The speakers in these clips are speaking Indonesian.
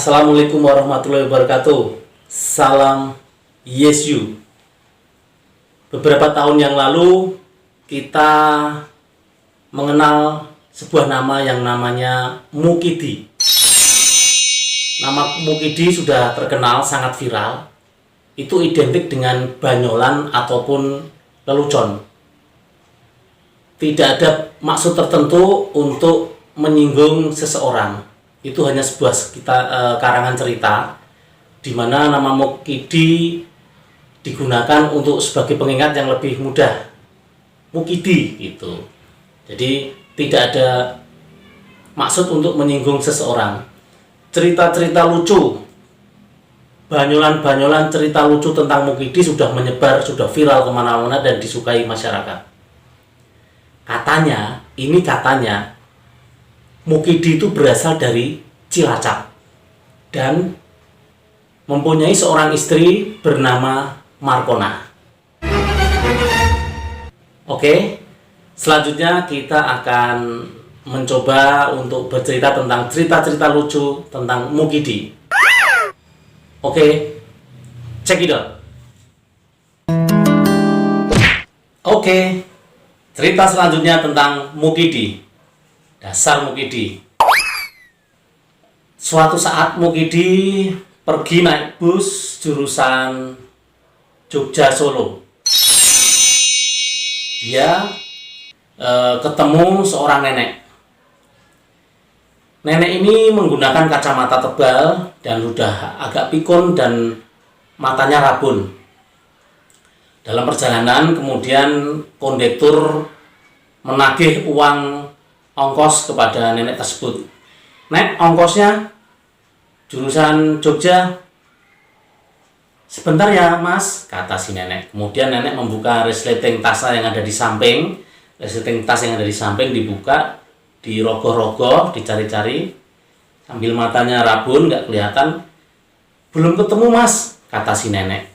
Assalamualaikum warahmatullahi wabarakatuh. Salam Yesu. Beberapa tahun yang lalu kita mengenal sebuah nama yang namanya Mukidi. Nama Mukidi sudah terkenal, sangat viral. Itu identik dengan banyolan ataupun lelucon. Tidak ada maksud tertentu untuk menyinggung seseorang. Itu hanya sebuah karangan cerita di mana nama Mukidi digunakan untuk sebagai pengingat yang lebih mudah. Mukidi gitu. Jadi tidak ada maksud untuk menyinggung seseorang. Cerita-cerita lucu, banyolan-banyolan cerita lucu tentang Mukidi sudah menyebar, sudah viral kemana-mana dan disukai masyarakat. Katanya Mukidi itu berasal dari Cilacap dan mempunyai seorang istri bernama Markona. Oke, selanjutnya kita akan mencoba untuk bercerita tentang cerita-cerita lucu tentang Mukidi. Oke, check it out. Oke, cerita selanjutnya tentang Mukidi. Dasar Mukidi. Suatu saat Mukidi pergi naik bus jurusan Jogja Solo. Dia ketemu seorang nenek. Nenek ini menggunakan kacamata tebal dan sudah agak pikun dan matanya rabun. Dalam perjalanan kemudian kondektur menagih uang ongkos kepada nenek tersebut. Nek, ongkosnya jurusan Jogja. Sebentar ya mas, kata si nenek. Kemudian nenek membuka resleting tas yang ada di samping. Resleting tas yang ada di samping dibuka, dirogoh-rogoh, dicari-cari. Sambil matanya rabun, nggak kelihatan. Belum ketemu mas, kata si nenek.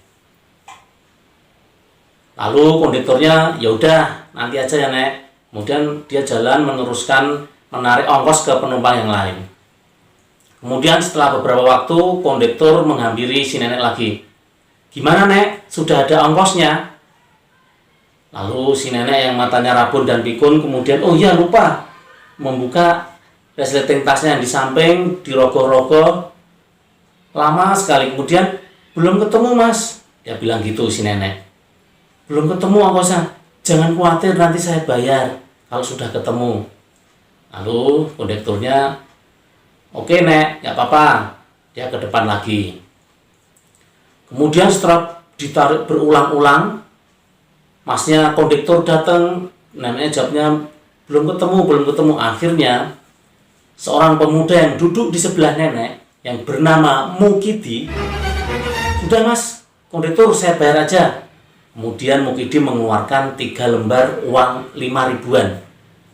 Lalu kondekturnya, ya udah nanti aja ya nek. Kemudian dia jalan meneruskan menarik ongkos ke penumpang yang lain. Kemudian setelah beberapa waktu, kondektur menghampiri si nenek lagi. Gimana nek? Sudah ada ongkosnya? Lalu si nenek yang matanya rabun dan pikun kemudian, oh iya lupa, membuka resleting tasnya yang di samping, dirogoh-rogoh. Lama sekali kemudian, belum ketemu mas. Dia bilang gitu si nenek. Belum ketemu ongkosnya. Jangan khawatir, nanti saya bayar kalau sudah ketemu. Lalu kondekturnya, oke nek, nggak apa-apa. Dia ke depan lagi. Kemudian setelah ditarik berulang-ulang, masnya kondektur datang, neneknya jawabnya belum ketemu. Akhirnya seorang pemuda yang duduk di sebelah nenek yang bernama Mukidi, sudah mas, kondektur saya bayar aja. Kemudian Mukidi mengeluarkan 3 lembar uang 5 ribuan.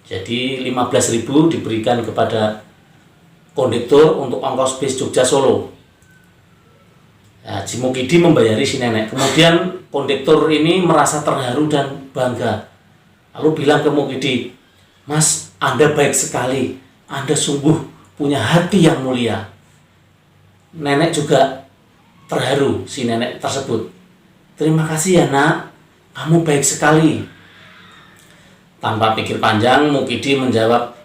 Jadi 15.000 diberikan kepada kondektur untuk ongkos bis Jogja Solo. Nah, si Mukidi membayari si nenek. Kemudian kondektur ini merasa terharu dan bangga. Lalu bilang ke Mukidi, mas, Anda baik sekali. Anda sungguh punya hati yang mulia. Nenek juga terharu, si nenek tersebut. Terima kasih ya nak, kamu baik sekali. Tanpa pikir panjang, Mukidi menjawab,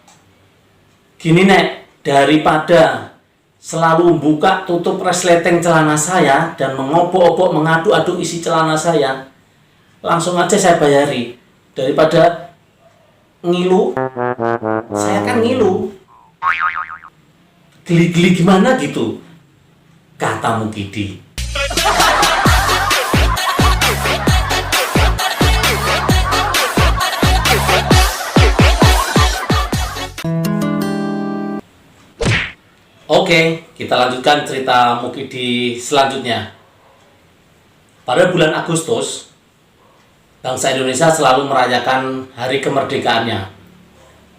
gini nek, daripada selalu buka tutup resleting celana saya dan mengobok-obok mengaduk-aduk isi celana saya, langsung aja saya bayari. Daripada ngilu, saya kan ngilu. Geli-geli gimana gitu, kata Mukidi. Oke, kita lanjutkan cerita Mukidi selanjutnya. Pada bulan Agustus, bangsa Indonesia selalu merayakan hari kemerdekaannya.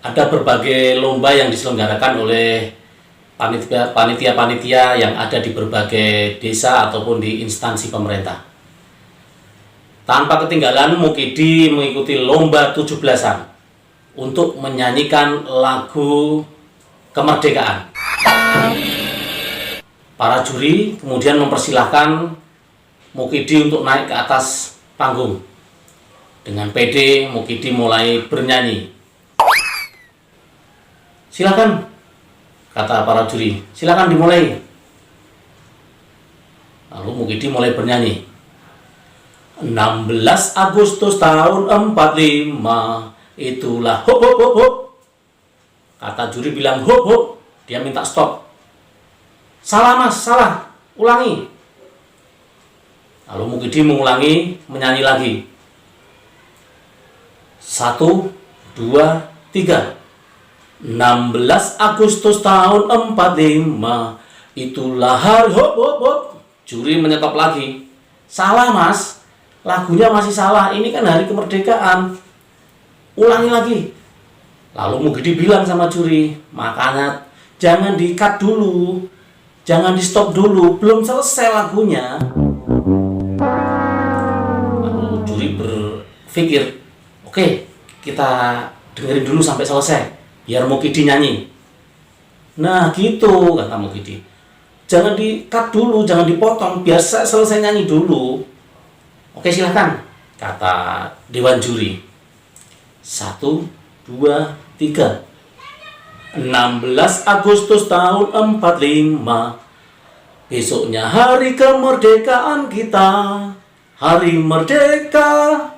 Ada berbagai lomba yang diselenggarakan oleh panitia-panitia yang ada di berbagai desa ataupun di instansi pemerintah. Tanpa ketinggalan, Mukidi mengikuti lomba 17-an untuk menyanyikan lagu kemerdekaan. Para juri kemudian mempersilahkan Mukidi untuk naik ke atas panggung. Dengan pede, Mukidi mulai bernyanyi. Silakan, kata para juri, silakan dimulai. Lalu Mukidi mulai bernyanyi. 16 Agustus tahun 45, itulah hop hop hop hop. Kata juri bilang hop hop, dia minta stop. Salah mas, salah, ulangi. Lalu Mukidi mengulangi, menyanyi lagi. 1, 2, 3. 16 Agustus tahun 45, itulah hari hop hop hop. Juri menyetop lagi. Salah mas, lagunya masih salah, ini kan hari kemerdekaan. Ulangi lagi. Lalu Mukidi bilang sama juri, makanya jangan di-cut dulu, jangan di-stop dulu, belum selesai lagunya. Lalu juri berpikir, oke, kita dengerin dulu sampai selesai, biar Mukidi nyanyi. Nah gitu, kata Mukidi. Jangan di-cut dulu, jangan dipotong, biar selesai nyanyi dulu. Oke silahkan, kata Dewan Juri. 1, 2, 3. 16 Agustus tahun 45, besoknya hari kemerdekaan kita, hari merdeka.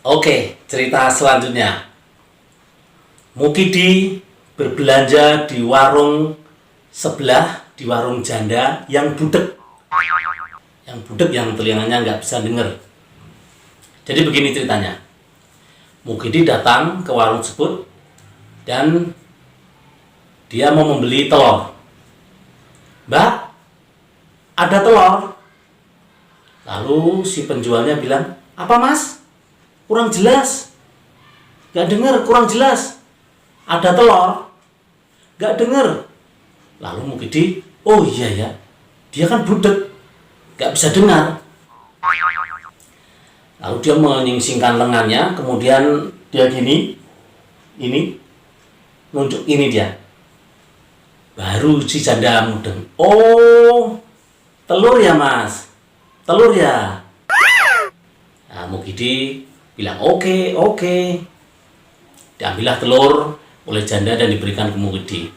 Oke, cerita selanjutnya. Mukidi berbelanja di warung sebelah, di warung janda yang budek. Yang budek, yang telinganya nggak bisa denger. Jadi begini ceritanya. Mukidi datang ke warung tersebut dan dia mau membeli telur. Mbak, ada telur? Lalu si penjualnya bilang, apa mas? Kurang jelas. Gak denger, kurang jelas. Ada telur? Gak denger. Lalu Mukidi, oh iya ya, dia kan budek, gak bisa dengar. Lalu dia menyingsingkan lengannya, kemudian dia gini, ini, nunjuk ini dia. Baru si janda mudeng, oh, telur ya mas, telur ya. Nah, Mukidi bilang oke. Diambillah telur oleh janda dan diberikan ke Mukidi.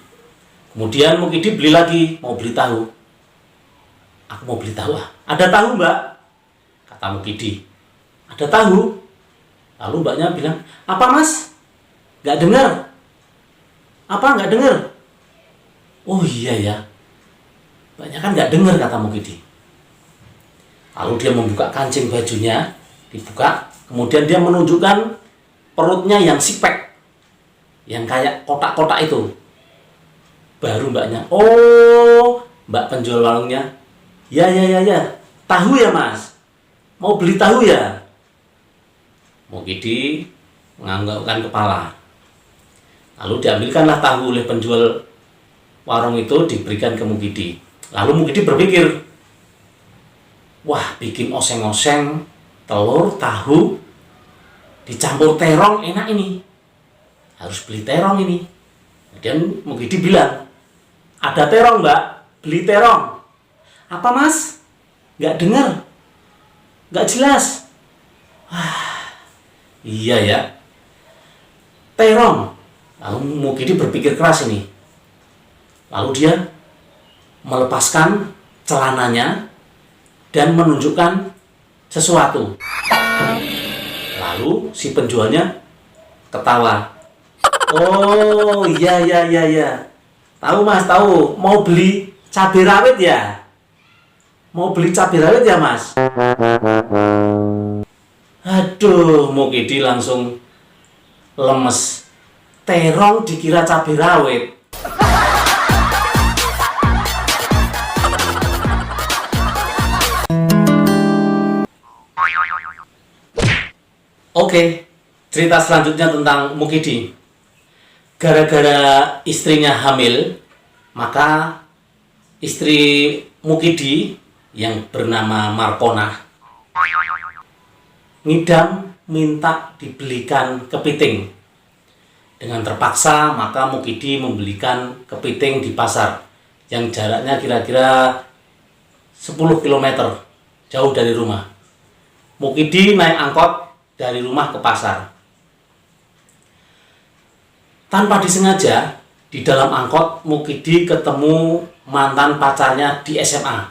Kemudian Mukidi beli lagi, mau beli tahu. Aku mau beli tahu. Ada tahu mbak? Kata Mukidi. Ada tahu. Lalu mbaknya bilang, apa mas? Gak dengar. Apa gak dengar? Oh iya ya. Mbaknya kan gak dengar, kata Mukidi. Lalu dia membuka kancing bajunya, dibuka. Kemudian dia menunjukkan perutnya yang six-pack, yang kayak kotak-kotak itu. Baru mbaknya, oh, mbak penjual warungnya, ya, tahu ya mas, mau beli tahu ya? Mukidi menganggukkan kepala. Lalu diambilkanlah tahu oleh penjual warung itu, diberikan ke Mukidi. Lalu Mukidi berpikir, wah, bikin oseng-oseng, telur, tahu, dicampur terong, enak ini. Harus beli terong ini. Kemudian Mukidi bilang, ada terong mbak, beli terong. Apa mas? Gak dengar, gak jelas. Wah, iya ya, terong. Lalu Mukidi berpikir keras ini. Lalu dia melepaskan celananya dan menunjukkan sesuatu. Lalu si penjualnya ketawa. Oh iya. Tahu mas, tahu. Mau beli cabai rawit ya? Mau beli cabai rawit ya mas? Aduh, Mukidi langsung lemes. Terong dikira cabai rawit. Oke, cerita selanjutnya tentang Mukidi. Gara-gara istrinya hamil, maka istri Mukidi yang bernama Markonah ngidam minta dibelikan kepiting. Dengan terpaksa maka Mukidi membelikan kepiting di pasar yang jaraknya kira-kira 10 km jauh dari rumah. Mukidi naik angkot dari rumah ke pasar. Tanpa disengaja, di dalam angkot Mukidi ketemu mantan pacarnya di SMA.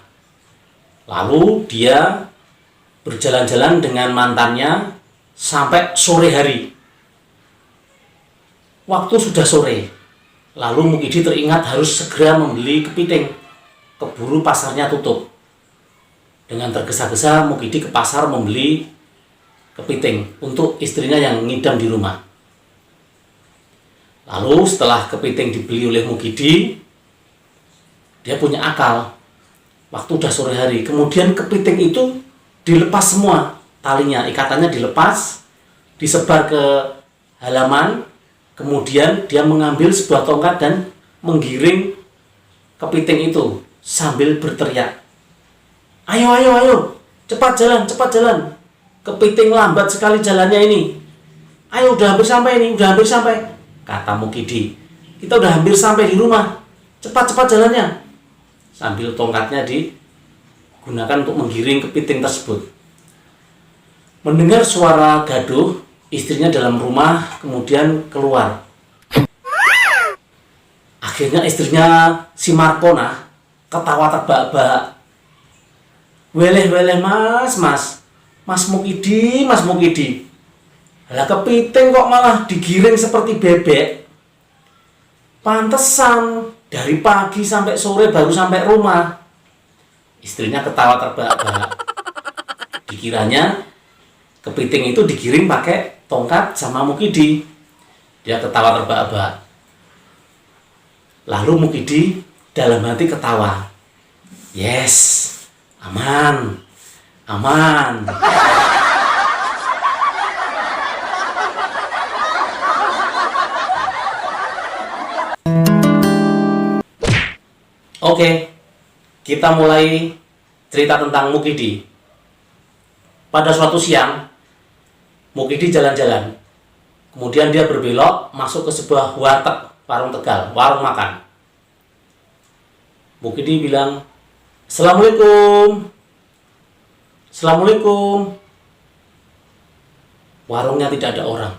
Lalu dia berjalan-jalan dengan mantannya sampai sore hari. Waktu sudah sore. Lalu Mukidi teringat harus segera membeli kepiting. Keburu pasarnya tutup. Dengan tergesa-gesa Mukidi ke pasar membeli kepiting untuk istrinya yang ngidam di rumah. Lalu setelah kepiting dibeli oleh Mukidi, dia punya akal. Waktu udah sore hari, kemudian kepiting itu dilepas semua talinya, ikatannya dilepas, disebar ke halaman, kemudian dia mengambil sebuah tongkat dan menggiring kepiting itu sambil berteriak, "Ayo, ayo, ayo, cepat jalan, cepat jalan. Kepiting lambat sekali jalannya ini. Ayo, udah hampir sampai ini, udah hampir sampai." Kata Mukidi, "Kita udah hampir sampai di rumah. Cepat-cepat jalannya." Sambil tongkatnya digunakan untuk menggiring kepiting tersebut. Mendengar suara gaduh, istrinya dalam rumah kemudian keluar. Akhirnya istrinya si Markona ketawa terbahak-bahak. "Weleh-weleh Mas Mukidi, Mas Mukidi. Lah kepiting kok malah digiring seperti bebek. Pantesan dari pagi sampai sore baru sampai rumah." Istrinya ketawa terbahak-bahak. Dikiranya kepiting itu digiring pakai tongkat sama Mukidi. Dia ketawa terbahak-bahak. Lalu Mukidi dalam hati ketawa. Yes, aman, aman. Oke, kita mulai cerita tentang Mukidi. Pada suatu siang, Mukidi jalan-jalan. Kemudian dia berbelok masuk ke sebuah warteg, warung Tegal, warung makan. Mukidi bilang, "Assalamualaikum. Assalamualaikum." Warungnya tidak ada orang.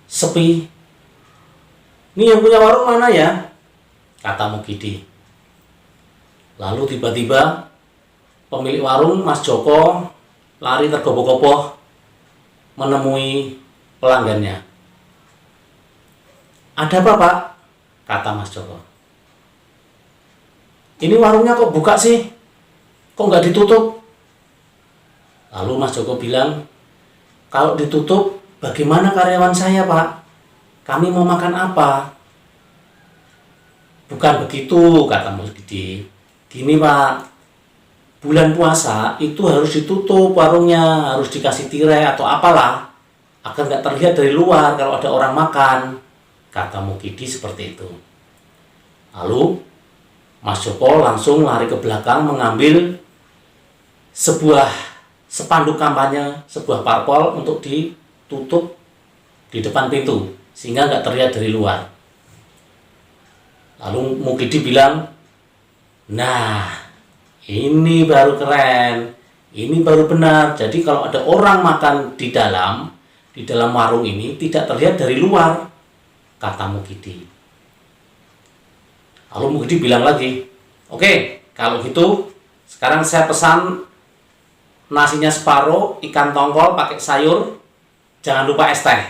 Sepi. "Ini yang punya warung mana ya?" kata Mukidi. Lalu tiba-tiba pemilik warung, Mas Joko, lari tergopoh-gopoh menemui pelanggannya. "Ada apa, Pak?" kata Mas Joko. "Ini warungnya kok buka sih? Kok nggak ditutup?" Lalu Mas Joko bilang, "Kalau ditutup, bagaimana karyawan saya, Pak? Kami mau makan apa?" "Bukan begitu," kata Mukidi. "Gini, Pak. Bulan puasa itu harus ditutup warungnya, harus dikasih tirai atau apalah, agar nggak terlihat dari luar kalau ada orang makan," kata Mukidi seperti itu. Lalu Mas Joko langsung lari ke belakang mengambil sebuah spanduk kampanye, sebuah parpol untuk ditutup di depan pintu sehingga nggak terlihat dari luar. Lalu Mukidi bilang, "Nah, ini baru keren, ini baru benar. Jadi kalau ada orang makan di dalam warung ini tidak terlihat dari luar," kata Mukidi. Lalu Mukidi bilang lagi, "Oke, kalau gitu sekarang saya pesan nasinya separuh, ikan tongkol pakai sayur, jangan lupa es teh."